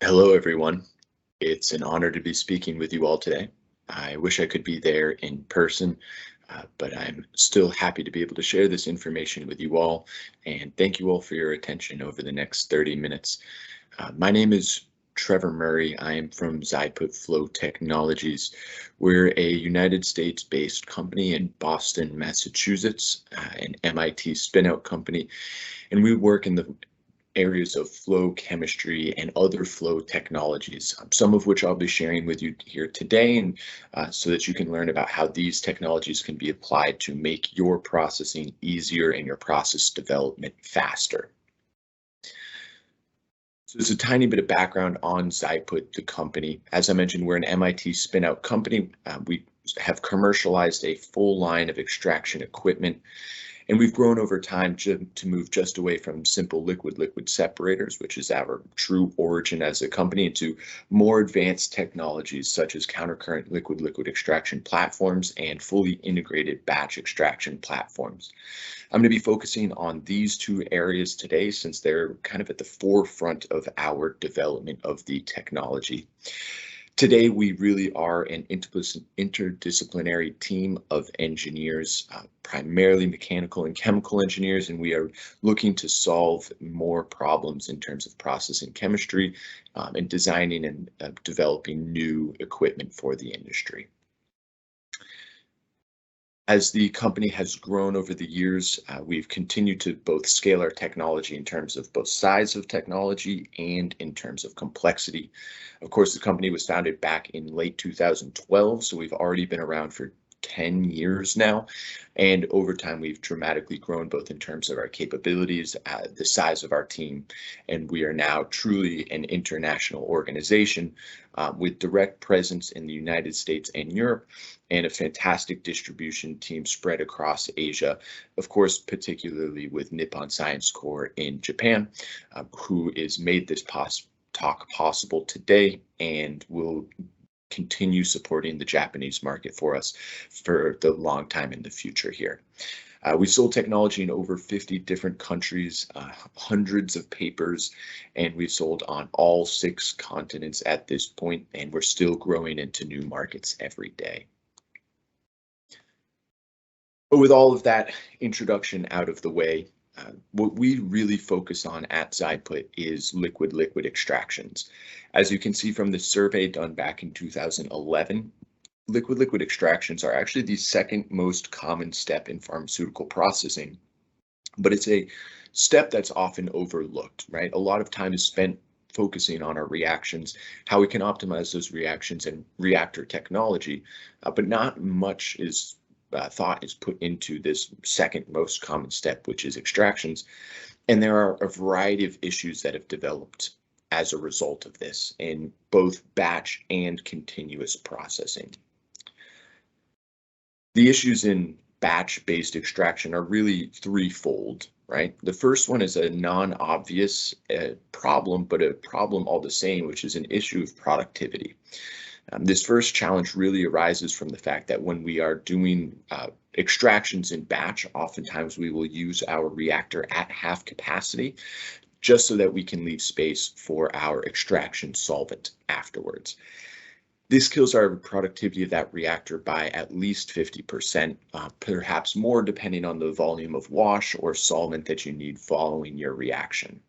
Hello, everyone. It's an honor to be speaking with you all today. I wish I could be there in person, but I'm still happy to be able to share this information with you all. And thank you all for your attention over the next 30 minutes. My name is Trevor Murray. I am from Zaiput Flow Technologies. We're a United States-based company in Boston, Massachusetts, an MIT spin-out company, and we work in the areas of flow chemistry and other flow technologies, some of which I'll be sharing with you here today, and so that you can learn about how these technologies can be applied to make your processing easier and your process development faster. So there's a tiny bit of background on Zaiput, the company. As I mentioned, we're an MIT spin-out company. We have commercialized a full line of extraction equipment, and we've grown over time to move just away from simple liquid-liquid separators, which is our true origin as a company, into more advanced technologies such as countercurrent liquid-liquid extraction platforms and fully integrated batch extraction platforms. I'm going to be focusing on these two areas today since they're kind of at the forefront of our development of the technology. Today, we really are an interdisciplinary team of engineers, primarily mechanical and chemical engineers, and we are looking to solve more problems in terms of processing chemistry and designing and developing new equipment for the industry. As the company has grown over the years, we've continued to both scale our technology in terms of both size of technology and in terms of complexity. Of course, the company was founded back in late 2012, so we've already been around for 10 years now, and over time we've dramatically grown both in terms of our capabilities, the size of our team, and we are now truly an international organization with direct presence in the United States and Europe, and a fantastic distribution team spread across Asia, of course, particularly with Nippon Science Corps in Japan, who has made this talk possible today and will continue supporting the Japanese market for us for the long time in the future here. We sold technology in over 50 different countries, hundreds of papers, and we've sold on all 6 continents at this point, and we're still growing into new markets every day. But with all of that introduction out of the way, what we really focus on at Zaiput is liquid-liquid extractions. As you can see from the survey done back in 2011, liquid-liquid extractions are actually the second most common step in pharmaceutical processing, but it's a step that's often overlooked, right? A lot of time is spent focusing on our reactions, how we can optimize those reactions and reactor technology, but not much thought is put into this second most common step, which is extractions. And there are a variety of issues that have developed as a result of this in both batch and continuous processing. The issues in batch-based extraction are really threefold, right? The first one is a non-obvious problem, but a problem all the same, which is an issue of productivity. This first challenge really arises from the fact that when we are doing extractions in batch, oftentimes we will use our reactor at half capacity just so that we can leave space for our extraction solvent afterwards. This kills our productivity of that reactor by at least 50%, perhaps more depending on the volume of wash or solvent that you need following your reaction.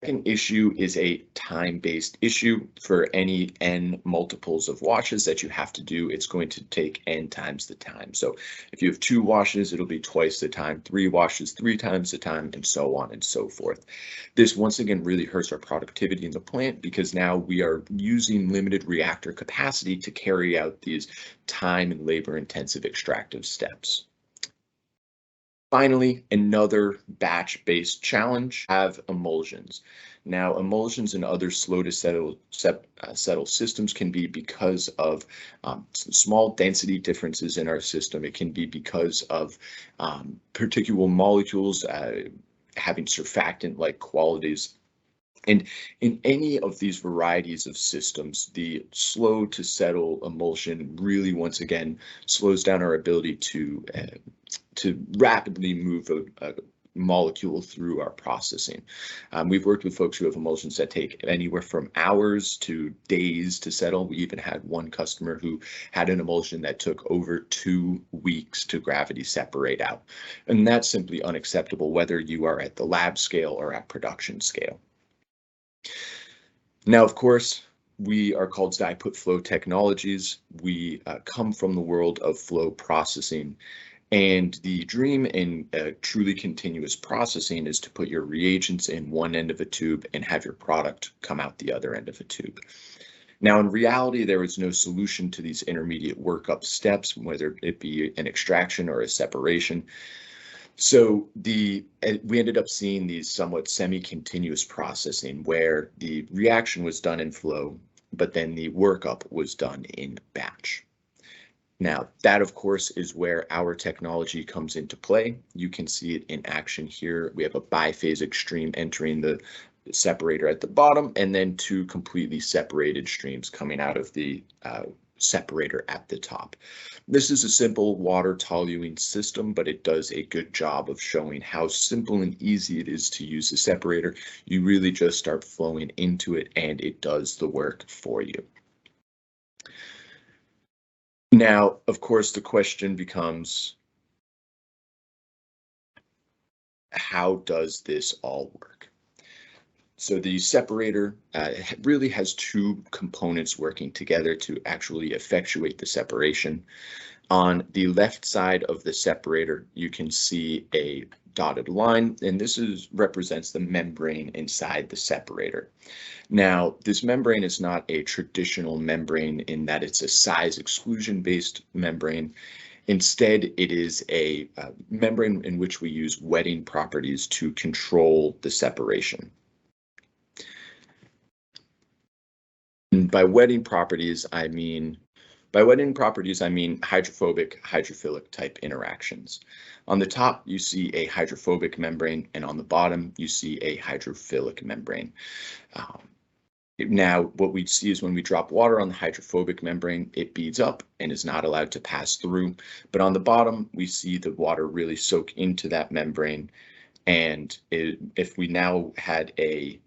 Second issue is a time-based issue. For any n multiples of washes that you have to do, it's going to take n times the time. So if you have 2 washes, it'll be twice the time, 3 washes, 3 times the time, and so on and so forth. This once again really hurts our productivity in the plant because now we are using limited reactor capacity to carry out these time and labor-intensive extractive steps. Finally, another batch-based challenge have emulsions. Now, emulsions and other slow to settle systems can be because of small density differences in our system. It can be because of particular molecules having surfactant-like qualities. And in any of these varieties of systems, the slow to settle emulsion really, once again, slows down our ability to rapidly move molecule through our processing. We've worked with folks who have emulsions that take anywhere from hours to days to settle. We even had one customer who had an emulsion that took over 2 weeks to gravity separate out. And that's simply unacceptable, whether you are at the lab scale or at production scale. Now, of course, we are called Zaiput Flow Technologies. We come from the world of flow processing. And the dream in truly continuous processing is to put your reagents in one end of a tube and have your product come out the other end of a tube. Now, in reality, there is no solution to these intermediate workup steps, whether it be an extraction or a separation. So we ended up seeing these somewhat semi-continuous processing where the reaction was done in flow, but then the workup was done in batch. Now, that, of course, is where our technology comes into play. You can see it in action here. We have a biphasic stream entering the separator at the bottom, and then 2 completely separated streams coming out of the separator at the top. This is a simple water toluene system, but it does a good job of showing how simple and easy it is to use the separator. You really just start flowing into it, and it does the work for you. Now, of course, the question becomes, how does this all work? So the separator really has 2 components working together to actually effectuate the separation. On the left side of the separator, you can see a dotted line, and this represents the membrane inside the separator. Now, this membrane is not a traditional membrane in that it's a size exclusion-based membrane. Instead, it is a membrane in which we use wetting properties to control the separation. And by wetting properties, I mean hydrophobic, hydrophilic type interactions. On the top, you see a hydrophobic membrane, and on the bottom, you see a hydrophilic membrane. Now, what we see is when we drop water on the hydrophobic membrane, it beads up and is not allowed to pass through. But on the bottom, we see the water really soak into that membrane. And if we now had a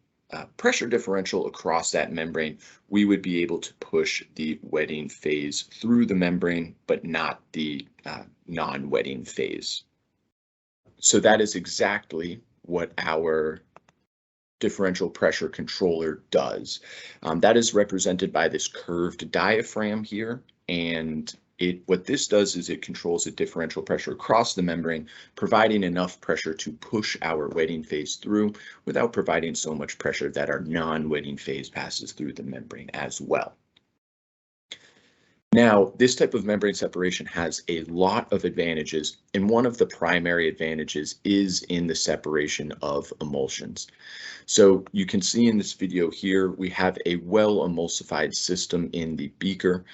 pressure differential across that membrane, we would be able to push the wetting phase through the membrane, but not the non-wetting phase. So that is exactly what our differential pressure controller does. That is represented by this curved diaphragm here, and what this does is it controls the differential pressure across the membrane, providing enough pressure to push our wetting phase through without providing so much pressure that our non-wetting phase passes through the membrane as well. Now, this type of membrane separation has a lot of advantages, and one of the primary advantages is in the separation of emulsions. So you can see in this video here, we have a well-emulsified system in the beaker,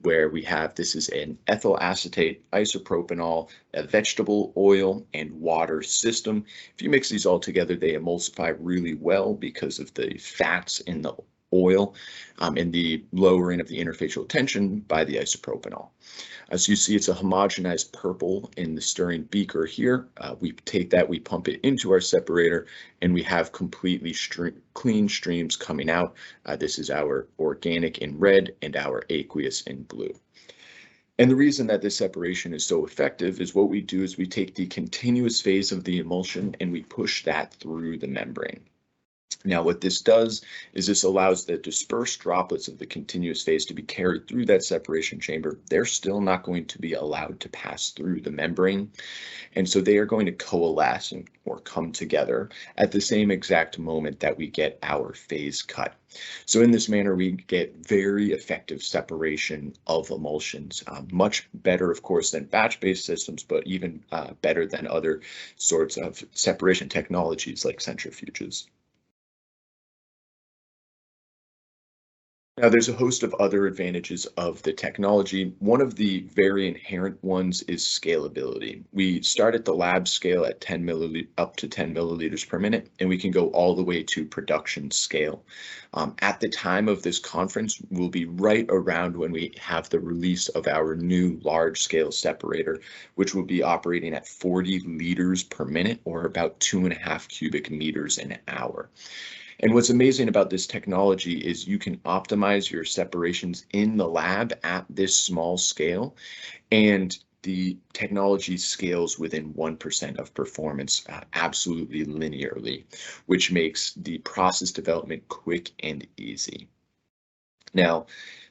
where we have, this is an ethyl acetate, isopropanol, a vegetable oil, and water system. If you mix these all together, they emulsify really well because of the fats in the oil and the lowering of the interfacial tension by the isopropanol. As you see, it's a homogenized purple in the stirring beaker here. We take that, we pump it into our separator, and we have completely clean streams coming out. This is our organic in red and our aqueous in blue. And the reason that this separation is so effective is what we do is we take the continuous phase of the emulsion and we push that through the membrane. Now, what this does is this allows the dispersed droplets of the continuous phase to be carried through that separation chamber. They're still not going to be allowed to pass through the membrane. And so they are going to coalesce or come together at the same exact moment that we get our phase cut. So in this manner, we get very effective separation of emulsions, much better, of course, than batch-based systems, but even better than other sorts of separation technologies like centrifuges. Now, there's a host of other advantages of the technology. One of the very inherent ones is scalability. We start at the lab scale at up to 10 milliliters per minute, and we can go all the way to production scale. At the time of this conference, we'll be right around when we have the release of our new large-scale separator, which will be operating at 40 liters per minute, or about 2.5 cubic meters an hour. And what's amazing about this technology is you can optimize your separations in the lab at this small scale, and the technology scales within 1% of performance absolutely linearly, which makes the process development quick and easy. Now,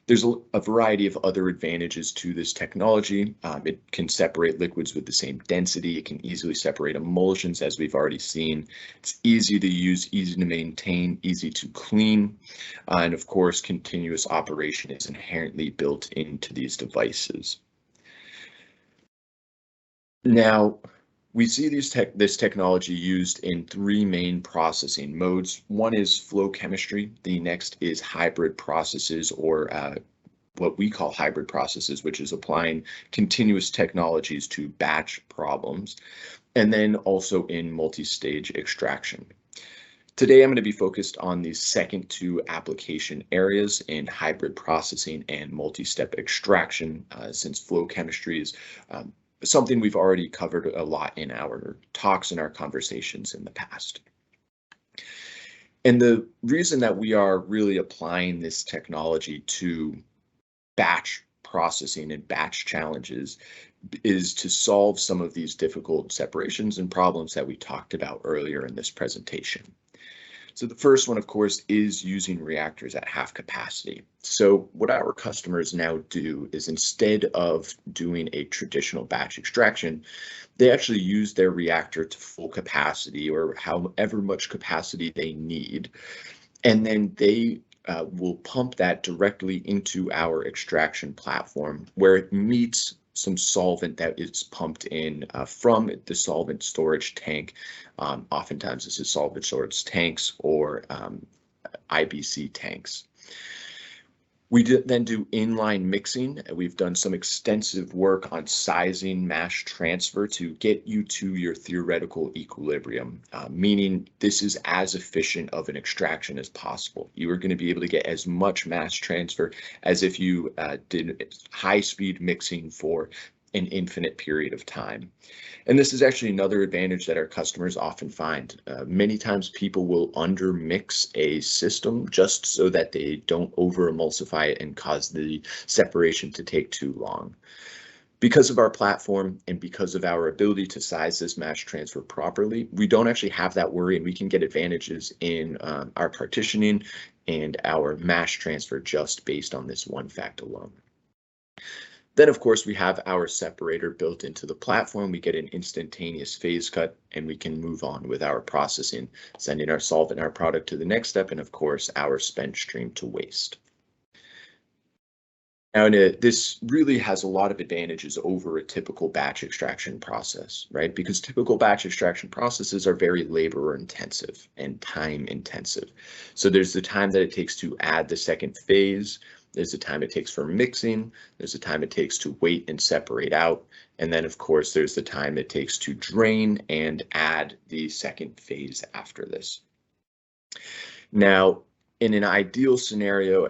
there's a variety of other advantages to this technology. It can separate liquids with the same density. It can easily separate emulsions, as we've already seen. It's easy to use, easy to maintain, easy to clean. And of course, continuous operation is inherently built into these devices. Now, we see this technology used in three main processing modes. One is flow chemistry. The next is hybrid processes, or what we call hybrid processes, which is applying continuous technologies to batch problems, and then also in multi-stage extraction. Today, I'm going to be focused on the second two application areas in hybrid processing and multi-step extraction, since flow chemistry is something we've already covered a lot in our talks and our conversations in the past. And the reason that we are really applying this technology to batch processing and batch challenges is to solve some of these difficult separations and problems that we talked about earlier in this presentation. So the first one, of course, is using reactors at half capacity. So what our customers now do is, instead of doing a traditional batch extraction, they actually use their reactor to full capacity, or however much capacity they need. And then they will pump that directly into our extraction platform, where it meets some solvent that is pumped in from the solvent storage tank. Oftentimes this is solvent storage tanks or IBC tanks. We then do inline mixing. We've done some extensive work on sizing mass transfer to get you to your theoretical equilibrium, meaning this is as efficient of an extraction as possible. You are going to be able to get as much mass transfer as if you did high-speed mixing for an infinite period of time. And this is actually another advantage that our customers often find. Many times people will undermix a system just so that they don't over emulsify it and cause the separation to take too long. Because of our platform and because of our ability to size this mass transfer properly, we don't actually have that worry, and we can get advantages in our partitioning and our mass transfer just based on this one fact alone. Then, of course, we have our separator built into the platform. We get an instantaneous phase cut, and we can move on with our processing, sending our solvent, our product to the next step, and of course, our spent stream to waste. Now, this really has a lot of advantages over a typical batch extraction process, right? Because typical batch extraction processes are very labor intensive and time intensive. So there's the time that it takes to add the second phase. There's the time it takes for mixing, there's the time it takes to wait and separate out, and then of course there's the time it takes to drain and add the second phase after this. Now, in an ideal scenario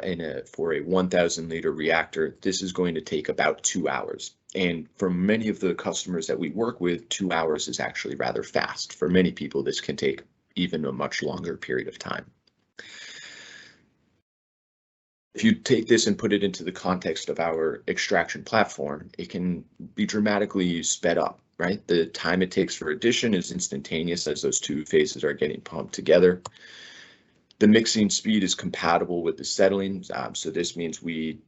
for a 1,000 liter reactor, this is going to take about 2 hours. And for many of the customers that we work with, 2 hours is actually rather fast. For many people, this can take even a much longer period of time. If you take this and put it into the context of our extraction platform, it can be dramatically sped up, right? The time it takes for addition is instantaneous as those two phases are getting pumped together. The mixing speed is compatible with the settling, so this means we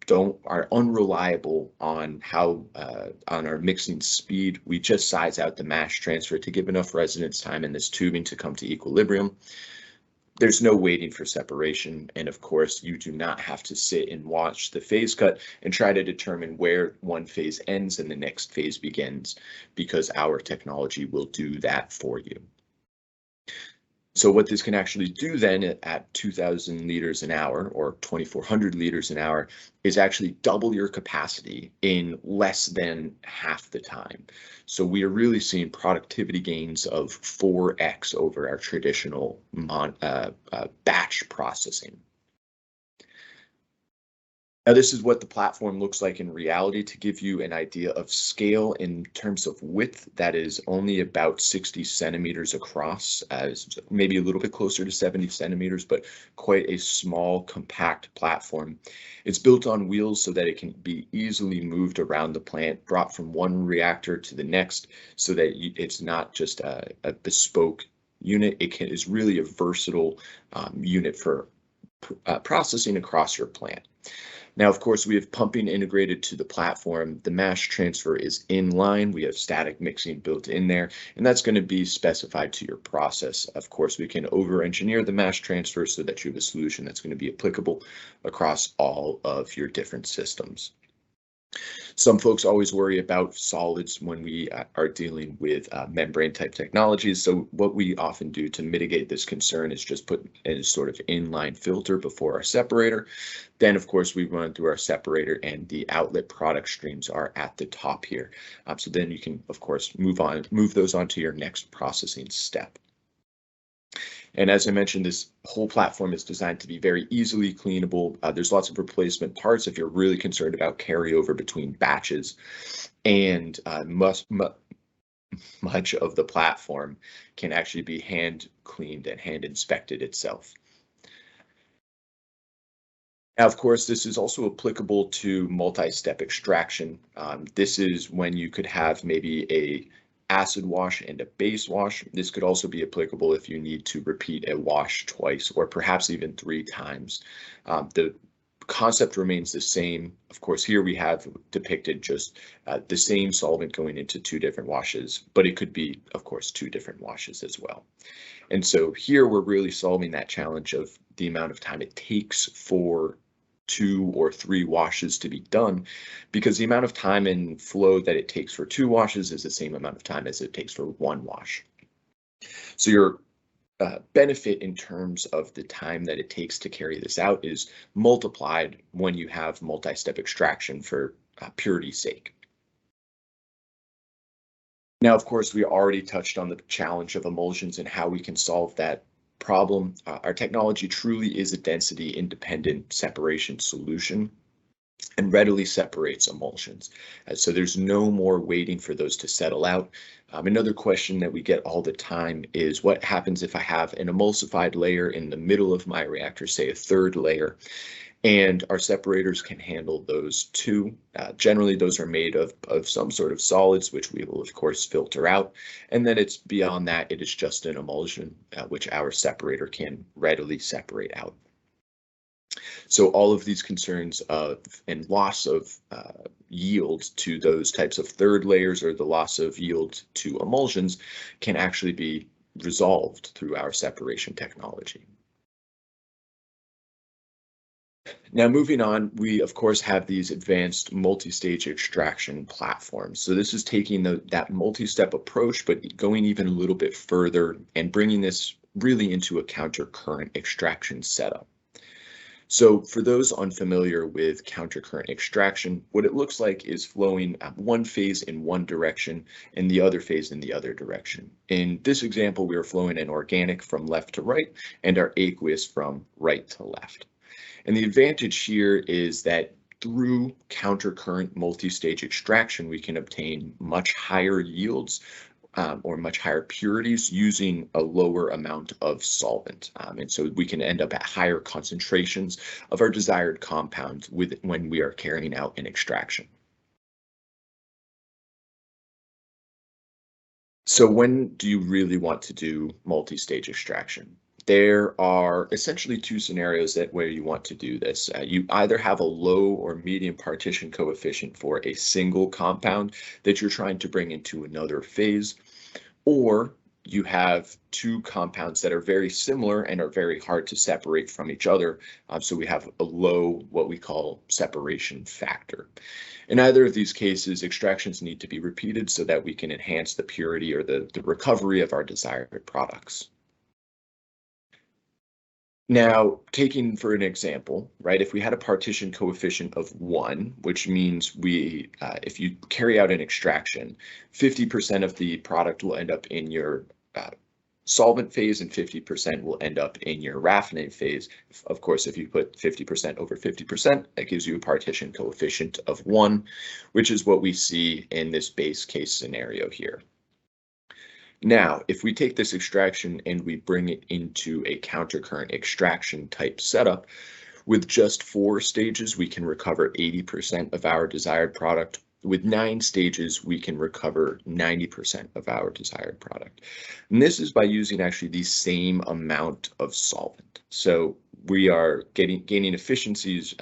are unreliable on on our mixing speed. We just size out the mass transfer to give enough residence time in this tubing to come to equilibrium. There's no waiting for separation, and of course you do not have to sit and watch the phase cut and try to determine where one phase ends and the next phase begins, because our technology will do that for you. So what this can actually do then at 2,000 liters an hour or 2,400 liters an hour is actually double your capacity in less than half the time. So we are really seeing productivity gains of 4x over our traditional batch processing. Now, this is what the platform looks like in reality to give you an idea of scale in terms of width. That is only about 60 centimeters across, as maybe a little bit closer to 70 centimeters, but quite a small, compact platform. It's built on wheels so that it can be easily moved around the plant, brought from one reactor to the next, so that it's not just a bespoke unit. It is really a versatile unit for processing across your plant. Now, of course, we have pumping integrated to the platform. The mass transfer is inline. We have static mixing built in there, and that's going to be specified to your process. Of course, we can over-engineer the mass transfer so that you have a solution that's going to be applicable across all of your different systems. Some folks always worry about solids when we are dealing with membrane type technologies. So what we often do to mitigate this concern is just put a sort of inline filter before our separator. Then, of course, we run through our separator and the outlet product streams are at the top here. So then you can, of course, move those on to your next processing step. And as I mentioned, this whole platform is designed to be very easily cleanable. There's lots of replacement parts if you're really concerned about carryover between batches, and much of the platform can actually be hand cleaned and hand inspected itself. Now, of course, this is also applicable to multi-step extraction. This is when you could have maybe a acid wash and a base wash. This could also be applicable if you need to repeat a wash twice or perhaps even 3 times. The concept remains the same. Of course, here we have depicted just the same solvent going into 2 different washes, but it could be, of course, 2 different washes as well. And so here we're really solving that challenge of the amount of time it takes for 2 or 3 washes to be done, because the amount of time and flow that it takes for 2 washes is the same amount of time as it takes for 1 wash. So your benefit in terms of the time that it takes to carry this out is multiplied when you have multi-step extraction for purity's sake. Now, of course, we already touched on the challenge of emulsions and how we can solve that problem. Our technology truly is a density independent separation solution and readily separates emulsions. So there's no more waiting for those to settle out. Another question that we get all the time is what happens if I have an emulsified layer in the middle of my reactor, say a 3rd layer, and our separators can handle those too. Generally, those are made of some sort of solids, which we will, of course, filter out. And then it's beyond that, it is just an emulsion, which our separator can readily separate out. So all of these concerns of and loss of yield to those types of 3rd layers or the loss of yield to emulsions can actually be resolved through our separation technology. Now, moving on, we of course have these advanced multi-stage extraction platforms. So this is taking that multi-step approach, but going even a little bit further and bringing this really into a counter-current extraction setup. So for those unfamiliar with counter-current extraction, what it looks like is flowing one phase in one direction and the other phase in the other direction. In this example, we are flowing an organic from left to right and our aqueous from right to left. And the advantage here is that through counter-current multi-stage extraction, we can obtain much higher yields or much higher purities using a lower amount of solvent. And so we can end up at higher concentrations of our desired compound when we are carrying out an extraction. So when do you really want to do multi-stage extraction? There are essentially 2 scenarios where you want to do this. You either have a low or medium partition coefficient for a single compound that you're trying to bring into another phase, or you have 2 compounds that are very similar and are very hard to separate from each other. So we have a low, what we call separation factor. In either of these cases, extractions need to be repeated so that we can enhance the purity or the recovery of our desired products. Now, taking for an example, right, if we had a partition coefficient of 1, which means if you carry out an extraction, 50% of the product will end up in your solvent phase and 50% will end up in your raffinate phase. Of course, if you put 50% over 50%, that gives you a partition coefficient of 1, which is what we see in this base case scenario here. Now, if we take this extraction and we bring it into a countercurrent extraction type setup, with just 4 stages, we can recover 80% of our desired product. With 9 stages, we can recover 90% of our desired product. And this is by using actually the same amount of solvent. So we are gaining efficiencies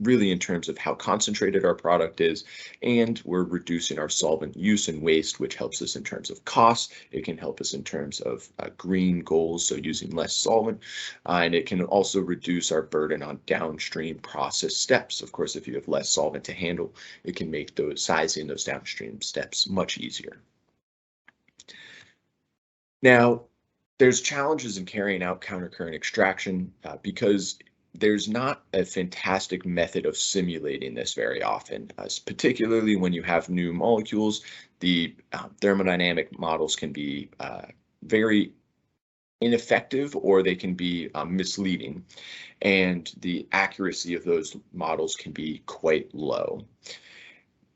really in terms of how concentrated our product is, and we're reducing our solvent use and waste, which helps us in terms of cost. It can help us in terms of green goals, so using less solvent, and it can also reduce our burden on downstream process steps. Of course, if you have less solvent to handle, it can make sizing those downstream steps much easier. Now, there's challenges in carrying out countercurrent extraction because there's not a fantastic method of simulating this very often, particularly when you have new molecules. The thermodynamic models can be very ineffective, or they can be misleading, and the accuracy of those models can be quite low.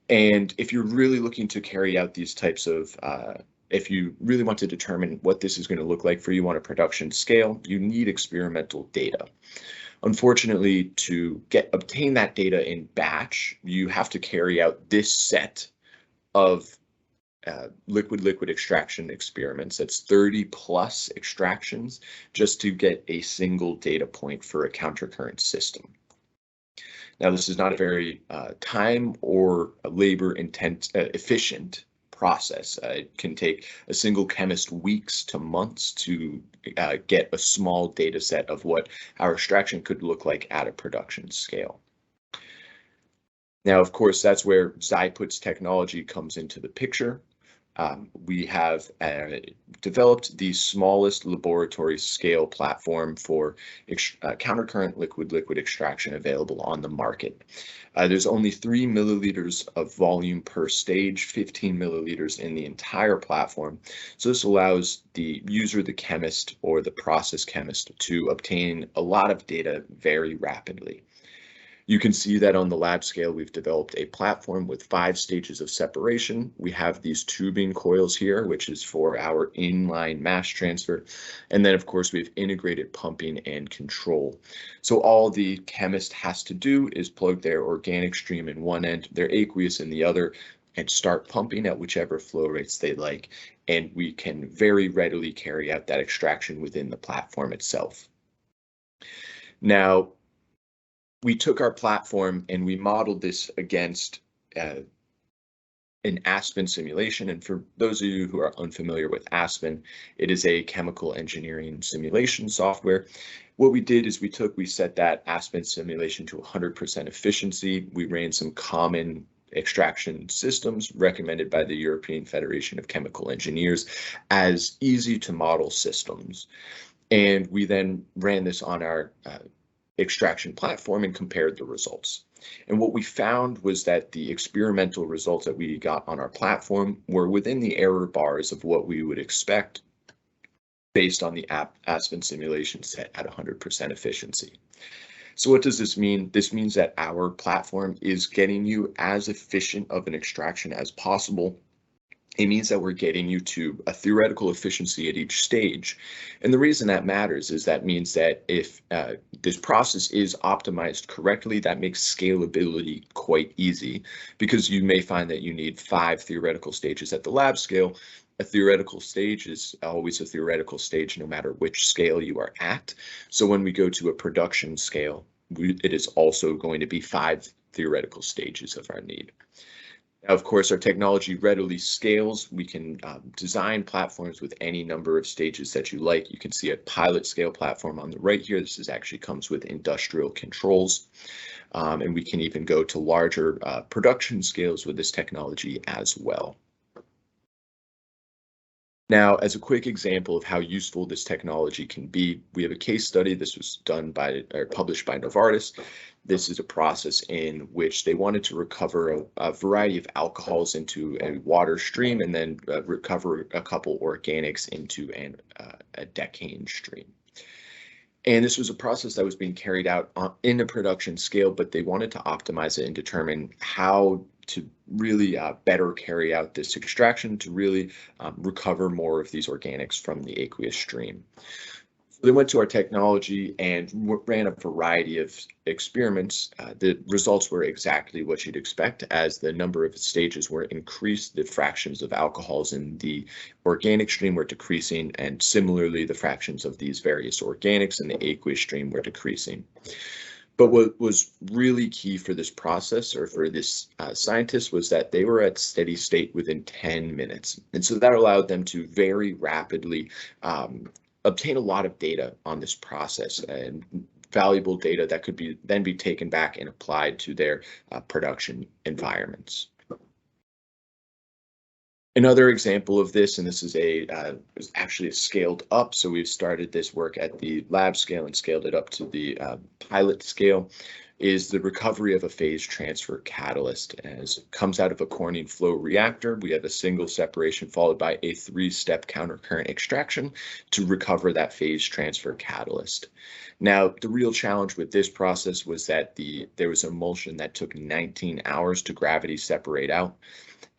And if you're really looking to carry out these types of if you really want to determine what this is going to look like for you on a production scale, you need experimental data. Unfortunately, to obtain that data in batch, you have to carry out this set of liquid-liquid extraction experiments. That's 30 plus extractions just to get a single data point for a countercurrent system. Now, this is not a very time or labor efficient process. It can take a single chemist weeks to months to get a small data set of what our extraction could look like at a production scale. Now, of course, that's where Zaiput's technology comes into the picture. We have developed the smallest laboratory scale platform for countercurrent liquid-liquid extraction available on the market. There's only 3 milliliters of volume per stage, 15 milliliters in the entire platform. So this allows the user, the chemist, or the process chemist to obtain a lot of data very rapidly. You can see that on the lab scale, we've developed a platform with 5 stages of separation. We have these tubing coils here, which is for our inline mass transfer. And then, of course, we've integrated pumping and control. So all the chemist has to do is plug their organic stream in one end, their aqueous in the other, and start pumping at whichever flow rates they like. And we can very readily carry out that extraction within the platform itself. Now, we took our platform and we modeled this against an Aspen simulation. And for those of you who are unfamiliar with Aspen, it is a chemical engineering simulation software. What we did is we set that Aspen simulation to 100% efficiency. We ran some common extraction systems recommended by the European Federation of Chemical Engineers as easy to model systems. And we then ran this on our extraction platform and compared the results. And what we found was that the experimental results that we got on our platform were within the error bars of what we would expect based on the Aspen simulation set at 100% efficiency. So what does this mean? This means that our platform is getting you as efficient of an extraction as possible. It means that we're getting you to a theoretical efficiency at each stage. And the reason that matters is that means that if this process is optimized correctly, that makes scalability quite easy, because you may find that you need 5 theoretical stages at the lab scale. A theoretical stage is always a theoretical stage no matter which scale you are at. So when we go to a production scale, it is also going to be 5 theoretical stages of our need. Now, of course, our technology readily scales. We can design platforms with any number of stages that you like. You can see a pilot scale platform on the right here. This actually comes with industrial controls. And we can even go to larger production scales with this technology as well. Now, as a quick example of how useful this technology can be, we have a case study. This was done by or published by Novartis. This is a process in which they wanted to recover a variety of alcohols into a water stream and then recover a couple organics into a decane stream. And this was a process that was being carried out in a production scale, but they wanted to optimize it and determine how to really better carry out this extraction to really recover more of these organics from the aqueous stream. So they went to our technology and ran a variety of experiments. The results were exactly what you'd expect. As the number of stages were increased, the fractions of alcohols in the organic stream were decreasing, and similarly, the fractions of these various organics in the aqueous stream were decreasing. But what was really key for this process, or for this scientist, was that they were at steady state within 10 minutes. And so that allowed them to very rapidly obtain a lot of data on this process, and valuable data that could then be taken back and applied to their production environments. Another example of this, and this is actually scaled up. So we've started this work at the lab scale and scaled it up to the pilot scale, is the recovery of a phase transfer catalyst. As it comes out of a Corning flow reactor, we have a single separation followed by a 3-step countercurrent extraction to recover that phase transfer catalyst. Now, the real challenge with this process was that there was emulsion that took 19 hours to gravity separate out.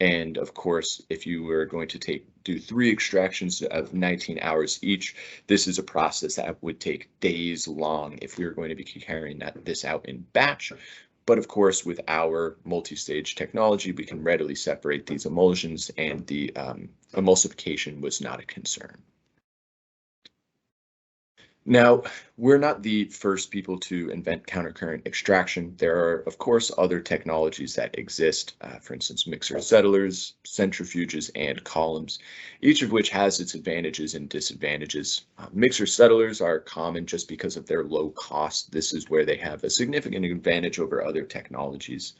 And of course, if you were going to do 3 extractions of 19 hours each, this is a process that would take days long if we were going to be carrying this out in batch. But of course, with our multi-stage technology, we can readily separate these emulsions, and the emulsification was not a concern. Now, we're not the first people to invent countercurrent extraction. There are, of course, other technologies that exist, for instance, mixer settlers, centrifuges, and columns, each of which has its advantages and disadvantages. Mixer settlers are common just because of their low cost. This is where they have a significant advantage over other technologies.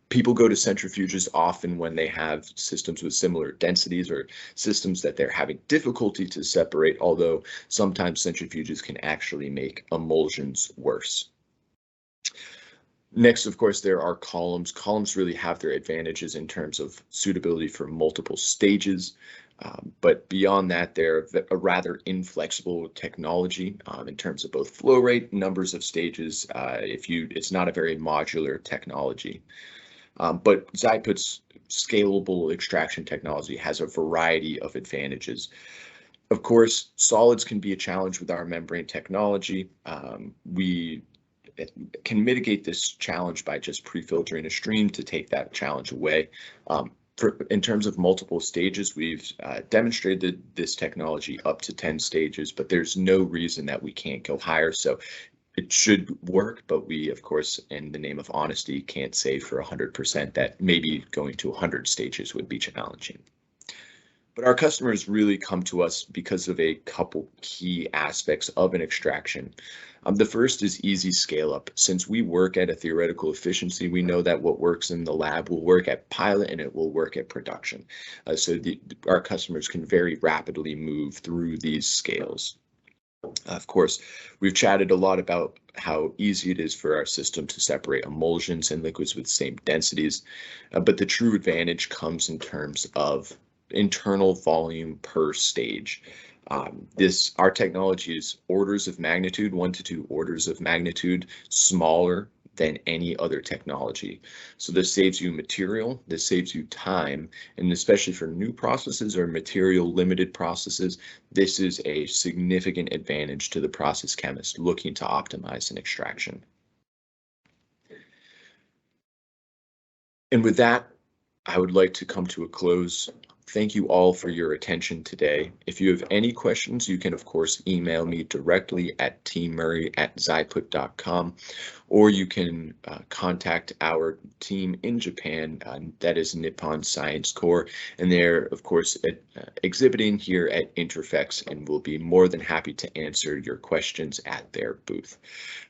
People go to centrifuges often when they have systems with similar densities or systems that they're having difficulty to separate, although sometimes centrifuges can actually make emulsions worse. Next, of course, there are columns. Columns really have their advantages in terms of suitability for multiple stages. But beyond that, they're a rather inflexible technology in terms of both flow rate, numbers of stages. It's not a very modular technology. But Zaiput's scalable extraction technology has a variety of advantages. Of course, solids can be a challenge with our membrane technology. We can mitigate this challenge by just pre-filtering a stream to take that challenge away. In terms of multiple stages, we've demonstrated this technology up to 10 stages, but there's no reason that we can't go higher. So it should work, but we, of course, in the name of honesty, can't say for 100% that maybe going to 100 stages would be challenging. But our customers really come to us because of a couple key aspects of an extraction. The first is easy scale up. Since we work at a theoretical efficiency, we know that what works in the lab will work at pilot and it will work at production. So our customers can very rapidly move through these scales. Of course, we've chatted a lot about how easy it is for our system to separate emulsions and liquids with same densities, but the true advantage comes in terms of internal volume per stage. Our technology is orders of magnitude, 1 to 2 orders of magnitude smaller than any other technology. So this saves you material, this saves you time, and especially for new processes or material limited processes, this is a significant advantage to the process chemist looking to optimize an extraction. And with that, I would like to come to a close. Thank you all for your attention today. If you have any questions, you can, of course, email me directly at tmurray@zaiput.com, or you can contact our team in Japan, that is Nippon Science Corps, and they're, of course, exhibiting here at Interfex, and will be more than happy to answer your questions at their booth.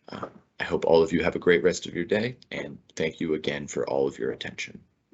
I hope all of you have a great rest of your day, and thank you again for all of your attention.